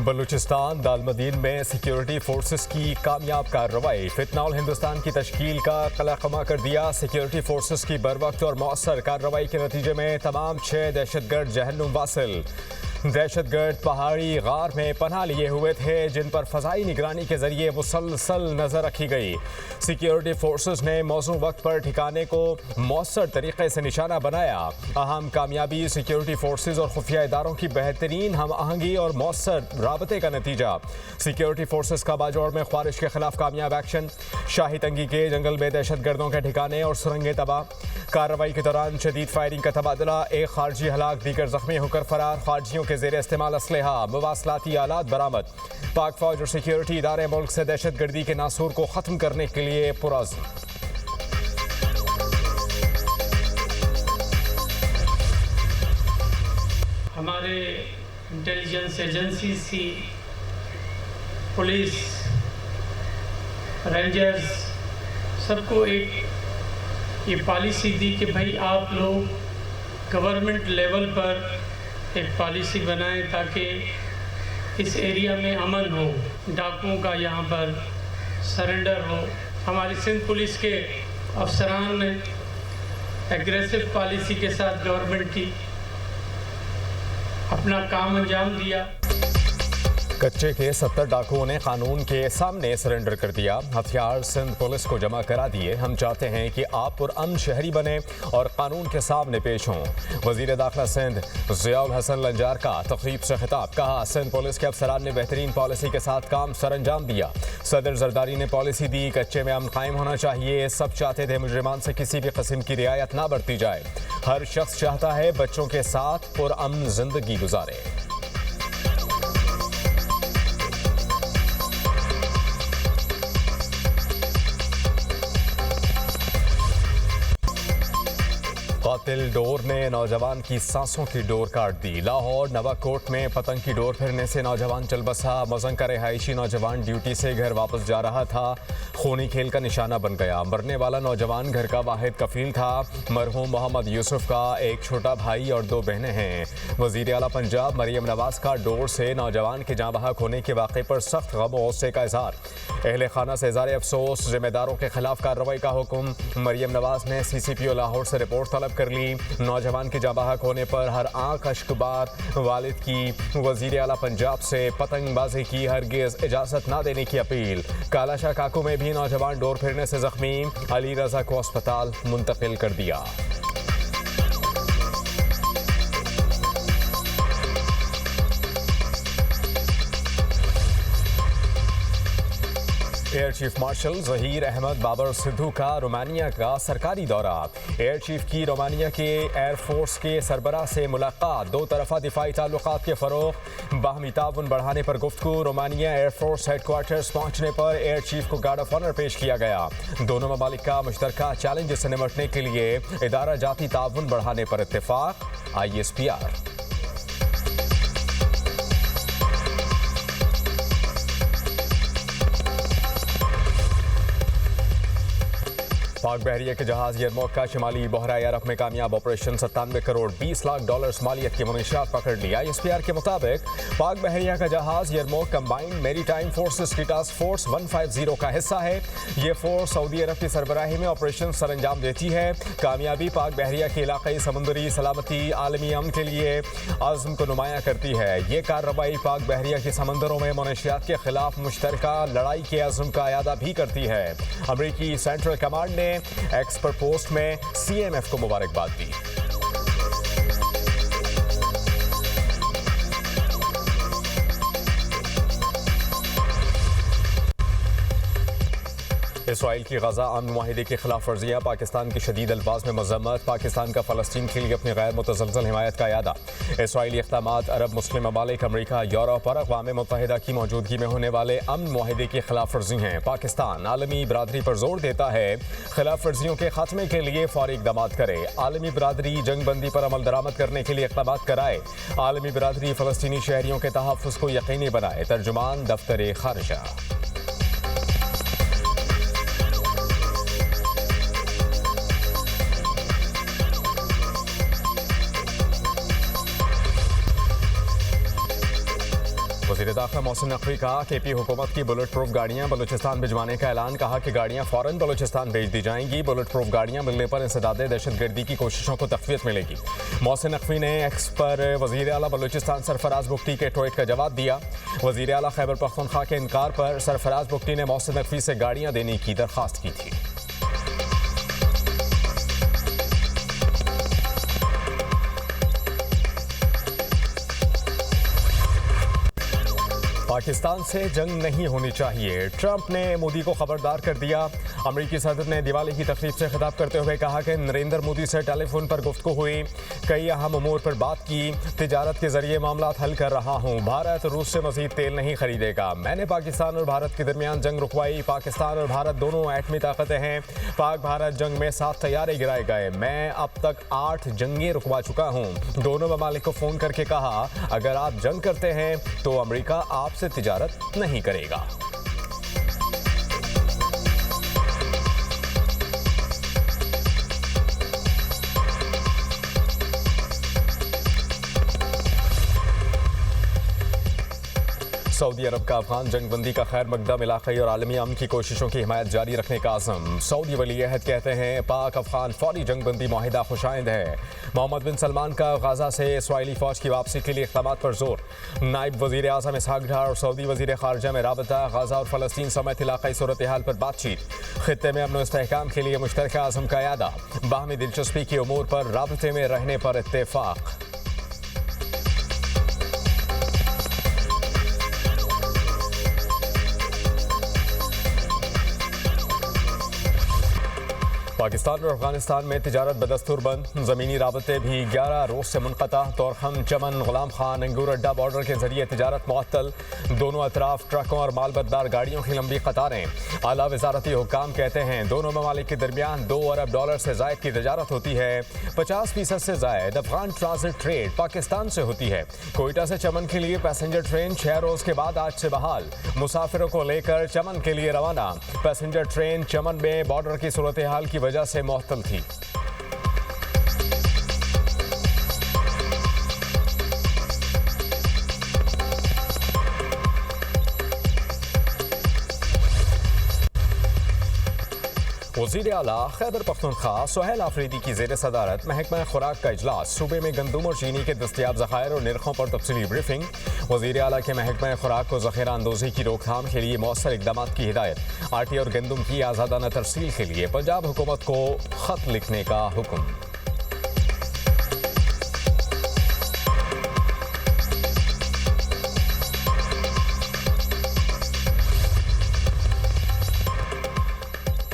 बलूचिस्तान दालमदीन में security forces की कामयाब कार्रवाई, फितनाउल हिंदुस्तान की तश्कील का कलाकमा कर दिया। सिक्योरिटी फोर्सेस की बरवक्त और मौसर कार्रवाई के नतीजे में तमाम 6 दहशतगर्द जहन्नुम वासिल। दहशतगर्द पहाड़ी गार में पनाह लिए हुए थे, जिन पर फ़ज़ाई निगरानी के जरिए मुसलसल नज़र रखी गई। सिक्योरिटी फोर्सेस ने मौजूद वक्त पर ठिकाने को मौसर तरीके से निशाना बनाया। अहम कामयाबी सिक्योरिटी फोर्सेस और खुफिया इदारों की बेहतरीन हम आहंगी और मौसर राबते का नतीजा। सिक्योरिटी फोर्सेस का बाजौड़ में ख्वारिश के खिलाफ कामयाब एक्शन। शाही तंगी के जंगल में दहशतगर्दों के ठिकाने और सुरंगें तबाह। कार्रवाई के दौरान शदीद फायरिंग का तबादला, एक खारजी हलाक, दीगर जख्मी होकर फरार। खारजियों के ज़ेर इस्तेमाल असलहा, मवासलाती आलात बरामद। पाक फौज और सिक्योरिटी इदारे मुल्क से दहशतगर्दी के नासूर को ख़त्म करने के लिए पुरअज़्म। हमारे इंटेलिजेंस एजेंसीज की, पुलिस, रेंजर्स, सबको एक ये पॉलिसी दी कि भाई आप लोग गवर्नमेंट लेवल पर एक पॉलिसी बनाएं ताकि इस एरिया में अमन हो, डाकुओं का यहाँ पर सरेंडर हो। हमारी सिंध पुलिस के अफसरान ने एग्रेसिव पॉलिसी के साथ गवर्नमेंट की अपना काम अंजाम दिया। कच्चे के 70 डाकुओं ने कानून के सामने सरेंडर कर दिया। हथियार सिंध पुलिस को जमा करा दिए। हम चाहते हैं कि आप पुरअमन शहरी बने और कानून के सामने पेश हों। वजीर दाखिला सिंध ज़ियाउल हसन लंजार का तक़रीब से खिताब, कहा सिंध पुलिस के अफसरान ने बेहतरीन पॉलिसी के साथ काम सरअंजाम दिया। सदर जरदारी ने पॉलिसी दी, कच्चे में अमन कायम होना चाहिए। सब चाहते थे मुजरिमान से किसी भी किस्म की रियायत ना बरती जाए। हर शख्स चाहता है बच्चों के साथ पुरअमन जिंदगी गुजारे। कातिल डोर ने नौजवान की सांसों की डोर काट दी। लाहौर नवाकोट में पतंग की डोर फिरने से नौजवान चल बसा। मजंग का रिहायशी नौजवान ड्यूटी से घर वापस जा रहा था, खूनी खेल का निशाना बन गया। मरने वाला नौजवान घर का वाहिद कफील था। मरहूम मोहम्मद यूसुफ का एक छोटा भाई और 2 बहनें हैं। वज़ीर आला पंजाब मरियम नवाज का डोर से नौजवान के जाँ बहक होने के वाक़े पर सख्त गम और गुस्से का इज़हार। अहले खाना से इज़हार अफसोस, जिम्मेदारों के खिलाफ कार्रवाई का हुक्म। मरियम नवाज ने CCPO लाहौर से रिपोर्ट तलब कर ली। नौजवान के जाँ बहक होने पर हर आंख अश्कबार वालिद की। वज़ीर आला पंजाब से पतंगबाजी की हरगिज़ इजाज़त ना देने की अपील। कालाशाह काकू में भी नौजवान डोर फिरने से जख्मी, अली रजा को अस्पताल मुंतकिल कर दिया। Air chief marshal Zaheer Ahmed Babar Sidhu का रोमानिया का सरकारी दौरा। एयर चीफ की रोमानिया के एयर फोर्स के सरबराह से मुलाकात। 2 तरफ़ा दिफाई ताल्लुकात के फ़रोग़, बाहमी ताउन बढ़ाने पर गुफ्तगू। रोमानिया एयर फोर्स हेडक्वार्टर्स पहुँचने पर एयर चीफ को गार्ड ऑफ ऑनर पेश किया गया। दोनों ममालिक का मुश्तरका चैलेंज से निपटने के लिए इदारा जाती ताउन बढ़ाने पर इत्तेफाक। ISPR। पाक बहरिया के जहाज यरमौक का शिमाली बहराए अरब में कामयाब ऑपरेशन। 97 करोड़ 20 लाख डॉलर मालियत के मुनीशात पकड़ ली। ISPR के मुताबिक पाक बहरिया का जहाज यरमौक कंबाइंड मेरी टाइम फोर्सेस की टास्क फोर्स 150 का हिस्सा है। ये फोर्स सऊदी अरब की सरबराही में ऑपरेशन सरअंजाम देती है। कामयाबी पाक बहरिया के इलाक़ाई समुंदरी सलामती आलमी अमन के लिए आज़म को नुमाया करती है। ये कार्रवाई पाक बहरिया के समंदरों में मुनीशियात के खिलाफ मुश्तरका लड़ाई के आज़म का अयादा भी करती है। अमरीकी सेंट्रल कमांड ने एक्स पर पोस्ट में CMF को मुबारकबाद दी। इसराइल की गजा अमन मुआहिदे की खिलाफ वर्जियाँ, पाकिस्तान की शदीद अल्फाज में मज़म्मत। पाकिस्तान का फ़लस्तीन के लिए अपनी गैर मुतज़लज़ल हिमायत का यादा। इसराइली इक़दामात अरब मुस्लिम ममालिक, अमरीका, यूरोप और अक़वाम मुत्तहिदा की मौजूदगी में होने वाले अमन मुआहिदे की खिलाफ वर्जी हैं। पाकिस्तान आलमी बरादरी पर जोर देता है खिलाफ वर्जियों के खात्मे के लिए फौरी इक़दाम करे। आलमी बरादरी जंग बंदी पर अमल दरामद करने के लिए इक़दाम कराए। आलमी बरादरी फ़लस्तीनी शहरियों के तहफ़्फ़ुज़ को यकीनी बनाए। तर्जुमान दफ्तर ख़ारिजा। वज़ीर दाखिला मोहसिन नकवी का KP हुकूमत की बुलेट प्रूफ गाड़ियाँ बलूचिस्तान भिजवाने का ऐलान। कहा कि गाड़ियाँ फ़ौरन बलूचिस्तान भेज दी जाएंगी। बुलेट प्रूफ गाड़ियाँ मिलने पर इंसदादे दहशतगर्दी की कोशिशों को तक़वियत मिलेगी। मोहसिन नकवी ने एक्स पर वज़ीर आला बलूचिस्तान सरफराज बुगटी के ट्वीट का जवाब दिया। वज़ीर आला खैबर पख्तूनख्वा के इनकार पर सरफराज बुगटी ने मोहसिन नकवी से गाड़ियाँ देने की दरख्वास्त की थी। पाकिस्तान से जंग नहीं होनी चाहिए, ट्रंप ने मोदी को खबरदार कर दिया। अमरीकी सदर ने दिवाली की तकरीब से खिताब करते हुए कहा कि नरेंद्र मोदी से टेलीफोन पर गुफ्तगू हुई, कई अहम उमूर पर बात की। तिजारत के जरिए मामला हल कर रहा हूँ। भारत रूस से मजीद तेल नहीं खरीदेगा। मैंने पाकिस्तान और भारत के दरमियान जंग रुकवाई। पाकिस्तान और भारत दोनों एटमी ताकतें हैं। पाक भारत जंग में 7 तैयारे गिराए गए। मैं अब तक 8 जंगें रुकवा चुका हूँ। दोनों ममालिक को फ़ोन करके कहा, अगर आप जंग करते हैं तो अमरीका आपसे तिजारत नहीं करेगा। सऊदी अरब का अफगान जंगबंदी का खैर मकदम इलाक़ाई और आलमी अमन की कोशिशों की हिमायत जारी रखने का आज़म। सऊदी वली अहद कहते हैं पाक अफगान फौरी जंगबंदी माहिदा खुशाइंद है। मोहम्मद बिन सलमान का गाज़ा से इसराइली फ़ौज की वापसी के लिए इक़दामात पर जोर। नायब वज़ीर आज़म इसहाक डार और सऊदी वज़ीर ख़ारजा में राबता। गाज़ा और फ़लस्तीन समेत इलाक़ाई सूरत हाल पर बातचीत। ख़ित्ते में अमन व इस्तेहकाम के लिए मुश्तरका आज़म का यादा। बाहमी दिलचस्पी के उमूर पर राबते में रहने पर इत्तेफ़ाक़। पाकिस्तान और अफगानिस्तान में तिजारत बदस्तूर बंद। ज़मीनी राबते भी 11 रोज़ से मुनक़ता। तोरखम, चमन, गुलाम खान, अंगूर अड्डा बॉर्डर के जरिए तिजारत मुअत्तल। दोनों अतराफ ट्रकों और मालबरदार गाड़ियों की लंबी कतारें। आला वज़ारती हुक्काम कहते हैं दोनों ममालिक के दरमियान $2 अरब से ज़ायद की तिजारत होती है। 50% से ज़ायद अफगान ट्रांजिट ट्रेड पाकिस्तान से होती है। कोयटा से चमन के लिए पैसेंजर ट्रेन 6 रोज़ के बाद आज से बहाल। मुसाफिरों को लेकर चमन के लिए रवाना। पैसेंजर ट्रेन चमन में बॉर्डर की सूरत हाल की वजह से मुअत्तल थी। वज़ीर आला खैबर पख्तूनख्वा सुहेल आफरीदी की ज़ेर सदारत महकमा खुराक का इजलास। सूबे में गंदम और चीनी के दस्तयाब ज़खायर और निर्खों पर तफसीली ब्रीफिंग। वज़ीर आला के महकमा खुराक को ज़ख़ीरा अंदोज़ी की रोकथाम के लिए मौसर इक़दाम की हिदायत। आटे और गंदम की आज़ादाना तरसील के लिए पंजाब हुकूमत को ख़त लिखने का हुक्म।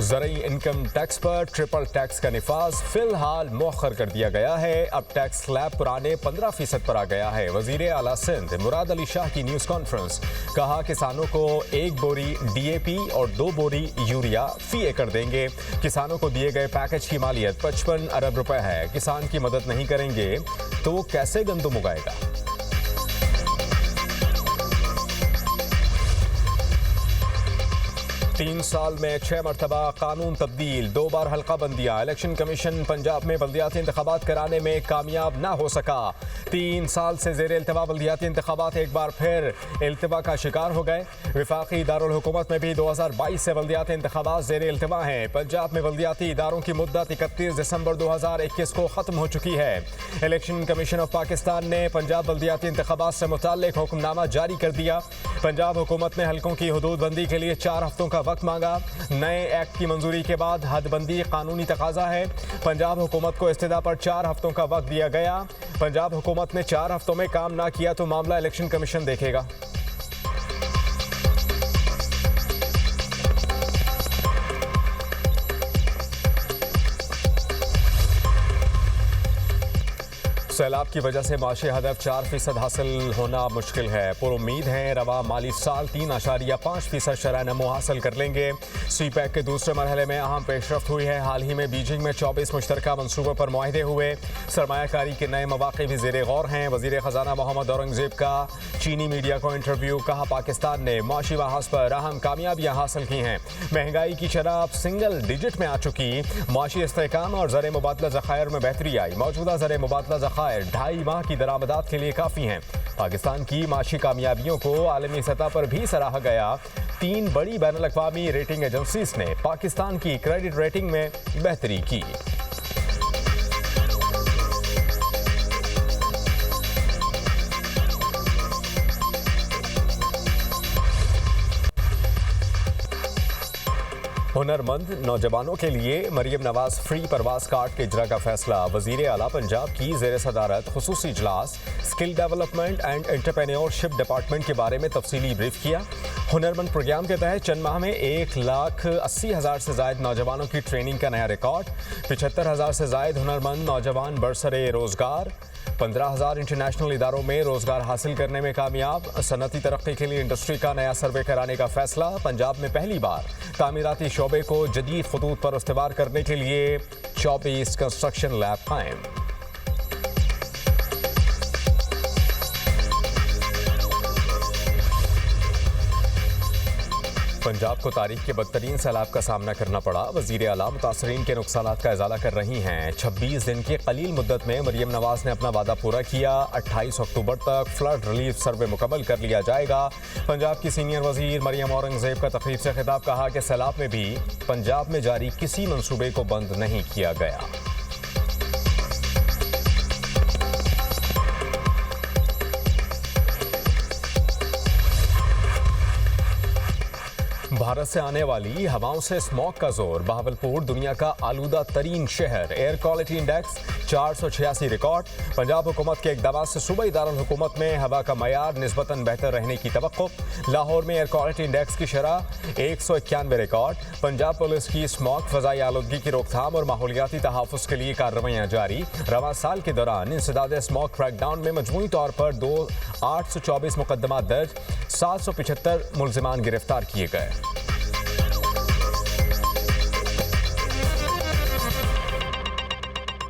ज़रई इनकम टैक्स पर ट्रिपल टैक्स का निफाज फिलहाल मौखर कर दिया गया है। अब टैक्स स्लैब पुराने 15% पर आ गया है। वज़ीर आला सिंध मुराद अली शाह की न्यूज़ कॉन्फ्रेंस। कहा किसानों को 1 बोरी DAP और 2 बोरी यूरिया फी एकड़ देंगे। किसानों को दिए गए पैकेज की मालियत 55 अरब रुपए है। किसान की मदद नहीं करेंगे तो वो कैसे गंदम उगाएगा। 3 साल में 6 मरतबा कानून तब्दील, 2 बार हल्का बंदियाँ। इलेक्शन कमीशन पंजाब में बल्दियाती इंतखाबात कराने में कामयाब ना हो सका। 3 साल से ज़ेर इल्तिवा बल्दियाती इंतखाबात एक बार फिर इल्तिवा का शिकार हो गए। वफाकी दारुल हुकूमत में भी 2022 से बल्दियाती इंतखाबात ज़ेर इल्तिवा हैं। पंजाब में बल्दियाती इदारों की मुद्दत 31 दिसंबर 2021 को ख़त्म हो चुकी है। इलेक्शन कमीशन ऑफ पाकिस्तान ने पंजाब बल्दियाती इंतखाबात से मुताल्लिक हुक्मनामा जारी कर दिया। पंजाब हुकूमत ने हल्कों की हदूदबंदी के लिए 4 हफ्तों का वक्त मांगा। नए एक्ट की मंजूरी के बाद हदबंदी कानूनी तकाजा है। पंजाब हुकूमत को इस्तिदा पर 4 हफ्तों का वक्त दिया गया। पंजाब हुकूमत ने 4 हफ्तों में काम ना किया तो मामला इलेक्शन कमीशन देखेगा। सैलाब की वजह से माशी हदफ 4% हासिल होना मुश्किल है। पुरुम्मीद हैं रवा माली साल 3.5% शरह नमो हासिल कर लेंगे। CPEC के दूसरे मरहले में अहम पेशरफ्त हुई है। हाल ही में बीजिंग में 24 मुश्तरका मनसूबों पर मुआहदे हुए। सरमायाकारी के नए मौक़े भी ज़ेर गौर हैं। वज़ीर ख़जाना मोहम्मद औरंगज़ेब का चीनी मीडिया को इंटरव्यू। कहा पाकिस्तान ने माशी महाज पर अहम कामयाबियाँ हासिल की हैं। महंगाई की शरह अब सिंगल डिजिट में आ चुकी। माशी इस्तेहकाम और ज़र मुबादला ज़खायर में बेहतरी आई। मौजूदा ज़र मुबादला ज़खायर दायर 2.5 माह की दरामदात के लिए काफ़ी हैं। पाकिस्तान की माशी कामयाबियों को आलमी सतह पर भी सराहा गया। 3 बड़ी बैनुल-अक़वामी रेटिंग एजेंसीज ने पाकिस्तान की क्रेडिट रेटिंग में बेहतरी की। हुनरमंद नौजवानों के लिए मरियम नवाज फ्री परवास कार्ड के इजरा का फैसला। वजीर आला पंजाब की जेर सदारत खुसूसी इजलास skill development and entrepreneurship department के बारे में तफसीली ब्रीफ किया। हुनरमंद प्रोग्राम के तहत चंद माह में 1,80,000 से जायद नौजवानों की ट्रेनिंग का नया रिकॉर्ड। 75,000 से जायद हुनरमंद नौजवान बरसरे रोजगार। 15,000 इंटरनेशनल इदारों में रोजगार हासिल करने में कामयाब। सनती तरक्की के लिए इंडस्ट्री का नया सर्वे कराने का फैसला। पंजाब में पहली बार तामीराती शोबे को जदीद खतूत पर इस्तेमाल करने के लिए 24 कंस्ट्रक्शन लैब कायम। पंजाब को तारीख के बदतरीन सैलाब का सामना करना पड़ा। वजीर आला मुतासरीन के नुकसानात का इजाला कर रही हैं। 26 दिन की कलील मुद्दत में मरियम नवाज ने अपना वादा पूरा किया। 28 अक्टूबर तक फ्लड रिलीफ सर्वे मुकम्मल कर लिया जाएगा। पंजाब की सीनियर वजीर मरियम औरंगजेब का तकरीब से खिताब, कहा कि सैलाब में भी पंजाब में जारी किसी मंसूबे को बंद नहीं किया गया। भारत से आने वाली हवाओं से स्मॉग का जोर। बहावलपुर दुनिया का आलूदा तरीन शहर। Air quality index 486 record. Punjab हुकूमत के इक़दाम से सूबाई दारुल हुकूमत में हवा का मयार निस्बतन बेहतर रहने की तवक्को। लाहौर में एयर क्वालिटी इंडेक्स की शरह 191 रिकॉर्ड। पंजाब पुलिस की स्मॉग फ़ज़ाई आलूदगी की रोकथाम और माहौलियाती तहफ़्फ़ुज़ के लिए कार्रवाइयाँ जारी। रवां साल के दौरान इंसदाद स्मॉग क्रैकडाउन में मजमूई तौर पर 824 मुकदमा दर्ज, 775 मुल्ज़िमान गिरफ्तार किए गए।